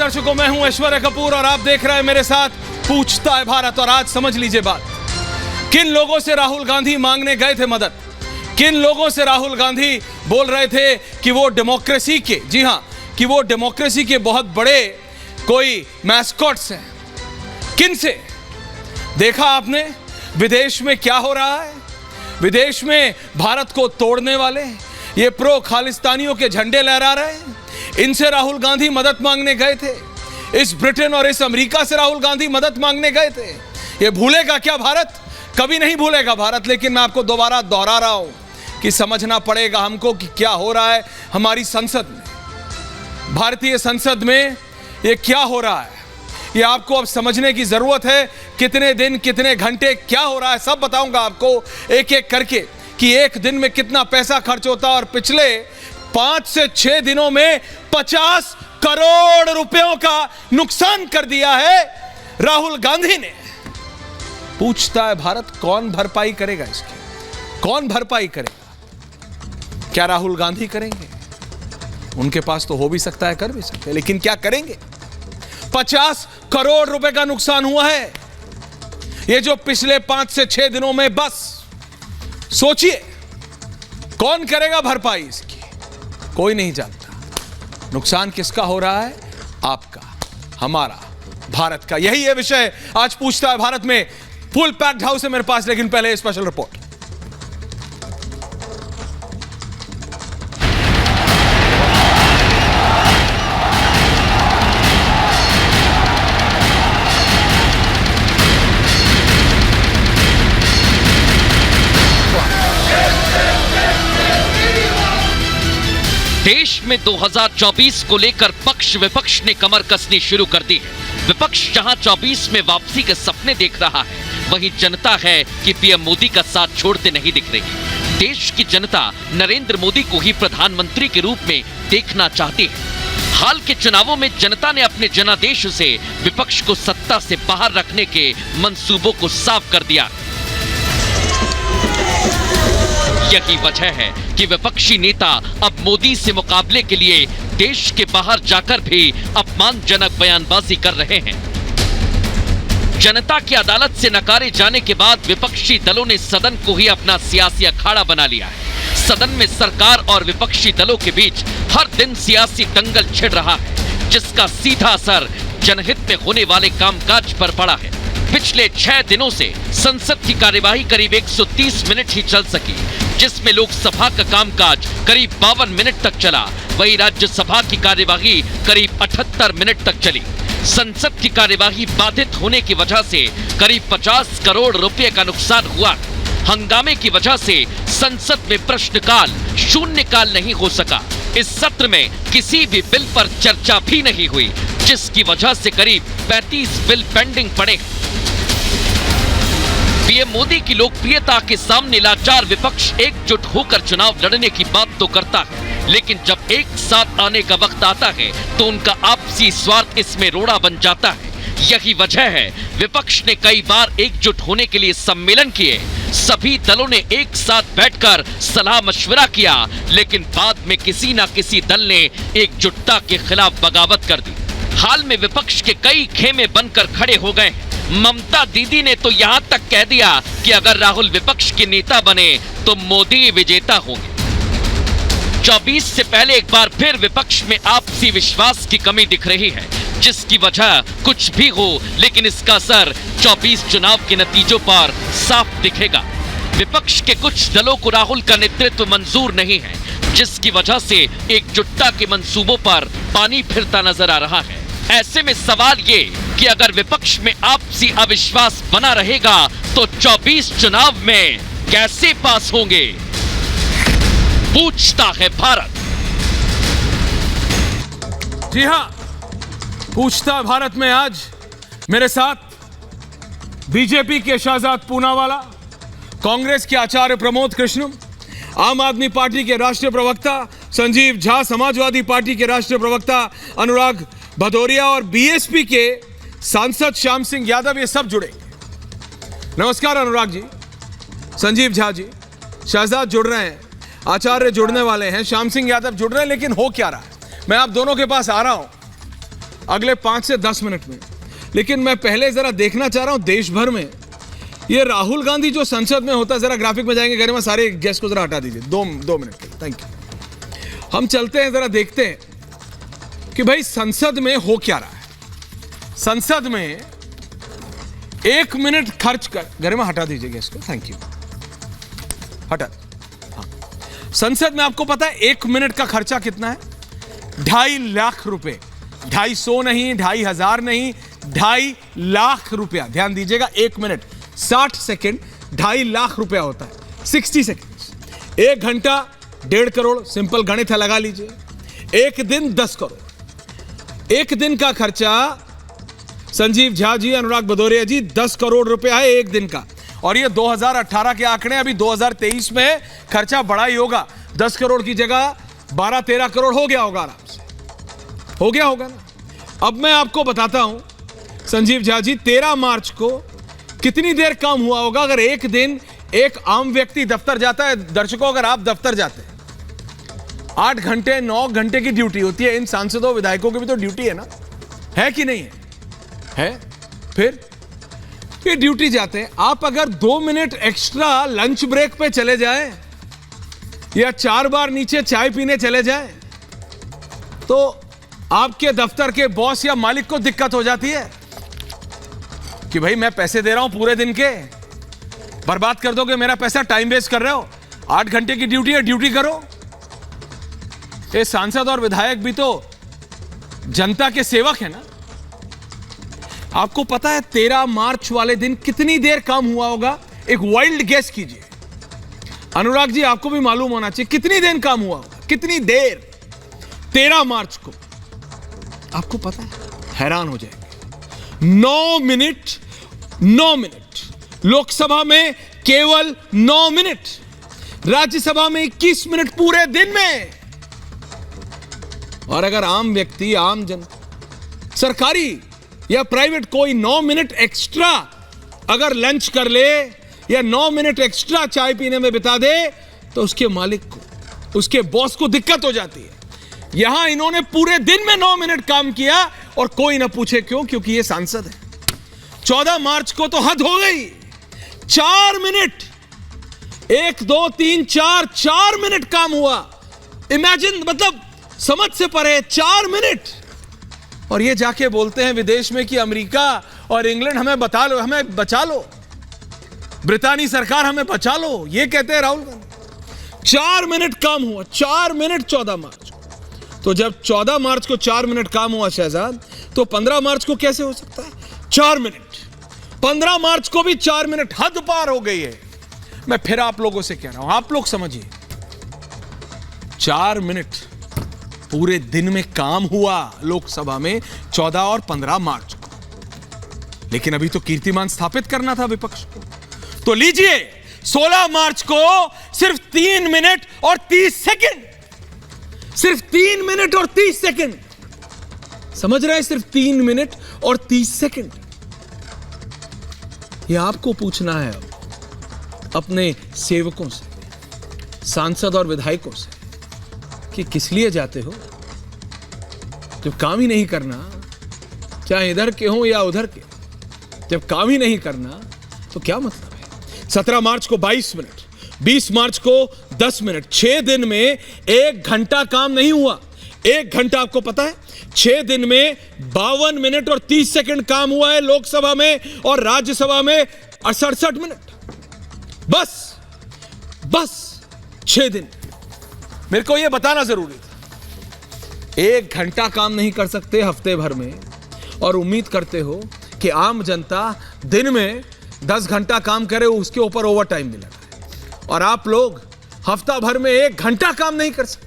दर्शकों, मैं हूं ऐश्वर्या कपूर और आप देख रहे हैं मेरे साथ पूछता है भारत। और आज समझ लीजिए बात, किन लोगों से राहुल गांधी मांगने गए थे मदद, किन लोगों से राहुल गांधी बोल रहे थे कि वो डेमोक्रेसी के, जी हां, कि वो डेमोक्रेसी के बहुत बड़े कोई मैस्कॉट्स हैं। किन से? देखा आपने विदेश में क्या हो रहा है? विदेश में भारत को तोड़ने वाले ये प्रो खालिस्तानियों के झंडे लहरा रहे हैं, इनसे राहुल गांधी मदद मांगने गए थे। इस ब्रिटेन और इस अमेरिका से राहुल गांधी मदद मांगने गए थे। ये भूलेगा क्या भारत? कभी नहीं भूलेगा भारत। लेकिन मैं आपको दोबारा दोहरा रहा हूं कि समझना पड़ेगा हमको कि क्या हो रहा है हमारी संसद में, भारतीय संसद में ये क्या हो रहा है, ये आपको अब समझने की जरूरत है। कितने दिन, कितने घंटे, क्या हो रहा है, सब बताऊंगा आपको एक एक करके कि एक दिन में कितना पैसा खर्च होता है। और पिछले 5 से 6 दिनों में 50 करोड़ रुपयों का नुकसान कर दिया है राहुल गांधी ने। पूछता है भारत, कौन भरपाई करेगा इसकी? कौन भरपाई करेगा? क्या राहुल गांधी करेंगे? उनके पास तो हो भी सकता है, कर भी सकते हैं, लेकिन क्या करेंगे? 50 करोड़ रुपए का नुकसान हुआ है ये जो पिछले 5 से 6 दिनों में। बस सोचिए, कौन करेगा भरपाई इसकी? कोई नहीं जानता। नुकसान किसका हो रहा है? आपका, हमारा, भारत का। यही है विषय आज पूछता है भारत में। फुल पैक्ड हाउस है मेरे पास, लेकिन पहले स्पेशल रिपोर्ट। देश में 2024 को लेकर पक्ष विपक्ष ने कमर कसनी शुरू कर दी है। विपक्ष जहां 24 में वापसी के सपने देख रहा है, वहीं जनता है कि पीएम मोदी का साथ छोड़ते नहीं दिख रही। देश की जनता नरेंद्र मोदी को ही प्रधानमंत्री के रूप में देखना चाहती है। हाल के चुनावों में जनता ने अपने जनादेश से विपक्ष को सत्ता से बाहर रखने के मंसूबों को साफ कर दिया। यही वजह है कि विपक्षी नेता अब मोदी से मुकाबले के लिए देश के बाहर जाकर भी अपमानजनक बयानबाजी कर रहे हैं। जनता की अदालत से नकारे जाने के बाद विपक्षी दलों ने सदन को ही अपना सियासी अखाड़ा बना लिया है। सदन में सरकार और विपक्षी दलों के बीच हर दिन सियासी दंगल छिड़ रहा है, जिसका सीधा असर जनहित में होने वाले कामकाज पर पड़ा है। पिछले 6 दिनों से संसद की कार्यवाही करीब 130 मिनट ही चल सकी, जिसमें लोकसभा का कामकाज करीब 52 मिनट तक चला। वहीं राज्यसभा की कार्यवाही करीब 78 मिनट तक चली। संसद की कार्यवाही बाधित होने की वजह से करीब 50 करोड़ रुपए का नुकसान हुआ। हंगामे की वजह से संसद में प्रश्नकाल शून्यकाल नहीं हो सका। इस सत्र में किसी भी बिल पर चर्चा भी नहीं हुई, जिसकी वजह से करीब 35 बिल पेंडिंग पड़े। पीएम मोदी की लोकप्रियता के सामने लाचार विपक्ष एकजुट होकर चुनाव लड़ने की बात तो करता है, लेकिन जब एक साथ आने का वक्त आता है तो उनका आपसी स्वार्थ इसमें रोड़ा बन जाता है। यही वजह है विपक्ष ने कई बार एकजुट होने के लिए सम्मेलन किए, सभी दलों ने एक साथ बैठकर सलाह मशवरा किया, लेकिन बाद में किसी न किसी दल ने एकजुटता के खिलाफ बगावत कर दी। हाल में विपक्ष के कई खेमे बनकर खड़े हो गए। ममता दीदी ने तो यहां तक कह दिया कि अगर राहुल विपक्ष के नेता बने तो मोदी विजेता होंगे। 24 से पहले एक बार फिर विपक्ष में आपसी विश्वास की कमी दिख रही है, जिसकी वजह कुछ भी हो, लेकिन इसका असर 24 चुनाव के नतीजों पर साफ दिखेगा। विपक्ष के कुछ दलों को राहुल का नेतृत्व मंजूर नहीं है, जिसकी वजह से एकजुटता के मंसूबों पर पानी फिरता नजर आ रहा है। ऐसे में सवाल ये कि अगर विपक्ष में आपसी अविश्वास बना रहेगा तो 24 चुनाव में कैसे पास होंगे? पूछता है भारत। जी हां, पूछता है भारत में आज मेरे साथ बीजेपी के शहजाद पूनावाला, कांग्रेस के आचार्य प्रमोद कृष्णम, आम आदमी पार्टी के राष्ट्रीय प्रवक्ता संजीव झा, समाजवादी पार्टी के राष्ट्रीय प्रवक्ता अनुराग भदौरिया और बीएसपी के सांसद श्याम सिंह यादव, ये सब जुड़े। नमस्कार अनुराग जी, संजीव झा जी, शहजाद जुड़ रहे हैं, आचार्य जुड़ने वाले हैं, श्याम सिंह यादव जुड़ रहे हैं। लेकिन हो क्या रहा है? मैं आप दोनों के पास आ रहा हूं अगले 5 से 10 मिनट में। लेकिन मैं पहले जरा देखना चाह रहा हूं देश भर में ये राहुल गांधी जो संसद में होता है, जरा ग्राफिक में जाएंगे, गरिमा सारे गेस्ट को जरा हटा दीजिए 2 मिनट के लिए, थैंक यू। हम चलते हैं, जरा देखते हैं कि भाई संसद में हो क्या रहा है। संसद में 1 मिनट खर्च कर, गरिमा हटा दीजिए गेस्ट को, थैंक यू, हटा। हाँ, संसद में आपको पता है 1 मिनट का खर्चा कितना है? 2.5 लाख रुपए। 250 नहीं, 2,500 नहीं, 2.5 लाख रुपया। ध्यान दीजिएगा, 1 मिनट 60 सेकेंड 2.5 लाख रुपया होता है। 60 सेकेंड, 1 घंटा 1.5 करोड़, सिंपल गणित है, लगा लीजिए। 1 दिन 10 करोड़। 1 दिन का खर्चा संजीव झा जी, अनुराग भदौरिया जी, 10 करोड़ रुपया है 1 दिन का। और ये 2018 के आंकड़े, अभी 2023 में खर्चा बढ़ा ही होगा। 10 करोड़ की जगह 12-13 करोड़ हो गया होगा, आराम से हो गया होगा ना। अब मैं आपको बताता हूं संजीव झा जी, 13 मार्च को कितनी देर काम हुआ होगा अगर एक दिन एक आम व्यक्ति दफ्तर जाता है। दर्शकों, अगर आप दफ्तर जाते हैं, 8 घंटे 9 घंटे की ड्यूटी होती है। इन सांसदों विधायकों की भी तो ड्यूटी है ना, है कि नहीं है? फिर ये ड्यूटी जाते हैं। आप अगर 2 मिनट एक्स्ट्रा लंच ब्रेक पे चले जाएं या 4 बार नीचे चाय पीने चले जाएं तो आपके दफ्तर के बॉस या मालिक को दिक्कत हो जाती है कि भाई मैं पैसे दे रहा हूं पूरे दिन के, बर्बाद कर दोगे मेरा पैसा, टाइम वेस्ट कर रहे हो। 8 घंटे की ड्यूटी है, ड्यूटी करो। ये सांसद और विधायक भी तो जनता के सेवक है ना। आपको पता है 13 मार्च वाले दिन कितनी देर काम हुआ होगा? एक वाइल्ड गेस कीजिए। अनुराग जी, आपको भी मालूम होना चाहिए कितनी देर काम हुआ होगा, कितनी देर 13 मार्च को। आपको पता है? हैरान हो जाएंगे। 9 मिनट। 9 मिनट। लोकसभा में केवल 9 मिनट, राज्यसभा में 21 मिनट पूरे दिन में। और अगर आम व्यक्ति, आम जन, सरकारी या प्राइवेट कोई 9 मिनट एक्स्ट्रा अगर लंच कर ले या 9 मिनट एक्स्ट्रा चाय पीने में बिता दे तो उसके मालिक को, उसके बॉस को दिक्कत हो जाती है। यहां इन्होंने पूरे दिन में 9 मिनट काम किया और कोई ना पूछे क्यों, क्योंकि ये सांसद है। 14 मार्च को तो हद हो गई। 4 मिनट, 1 2 3 4 मिनट काम हुआ। इमेजिन, मतलब समझ से परे 4 मिनट। और ये जाके बोलते हैं विदेश में कि अमेरिका और इंग्लैंड हमें बता लो, हमें बचा लो, ब्रितानी सरकार हमें बचा लो, ये कहते हैं राहुल गांधी। 4 मिनट काम हुआ। 4 मिनट 14 मार्च। तो जब 14 मार्च को 4 मिनट काम हुआ शहजाद, तो 15 मार्च को कैसे हो सकता है 4 मिनट? 15 मार्च को भी 4 मिनट। हद पार हो गई है। मैं फिर आप लोगों से कह रहा हूं, आप लोग समझिए, 4 मिनट पूरे दिन में काम हुआ लोकसभा में 14 और 15 मार्च को। लेकिन अभी तो कीर्तिमान स्थापित करना था विपक्ष को। तो लीजिए, 16 मार्च को सिर्फ 3 मिनट और 30 सेकंड। सिर्फ 3 मिनट और 30 सेकंड। समझ रहे हैं? सिर्फ 3 मिनट और 30 सेकंड। यह आपको पूछना है अपने सेवकों से, सांसद और विधायकों से, कि किस लिए जाते हो जब काम ही नहीं करना, चाहे इधर के हो या उधर के। जब काम ही नहीं करना तो क्या मतलब है? 17 मार्च को 22 मिनट, 20 मार्च को 10 मिनट। 6 दिन में 1 घंटा काम नहीं हुआ। 1 घंटा, आपको पता है 6 दिन में 52 मिनट और 30 सेकंड काम हुआ है लोकसभा में, और राज्यसभा में 68 मिनट। बस 6 दिन। मेरे को यह बताना जरूरी था। 1 घंटा काम नहीं कर सकते हफ्ते भर में, और उम्मीद करते हो कि आम जनता दिन में 10 घंटा काम करे, उसके ऊपर ओवर टाइम भी लगा। और आप लोग हफ्ता भर में 1 घंटा काम नहीं कर सकते।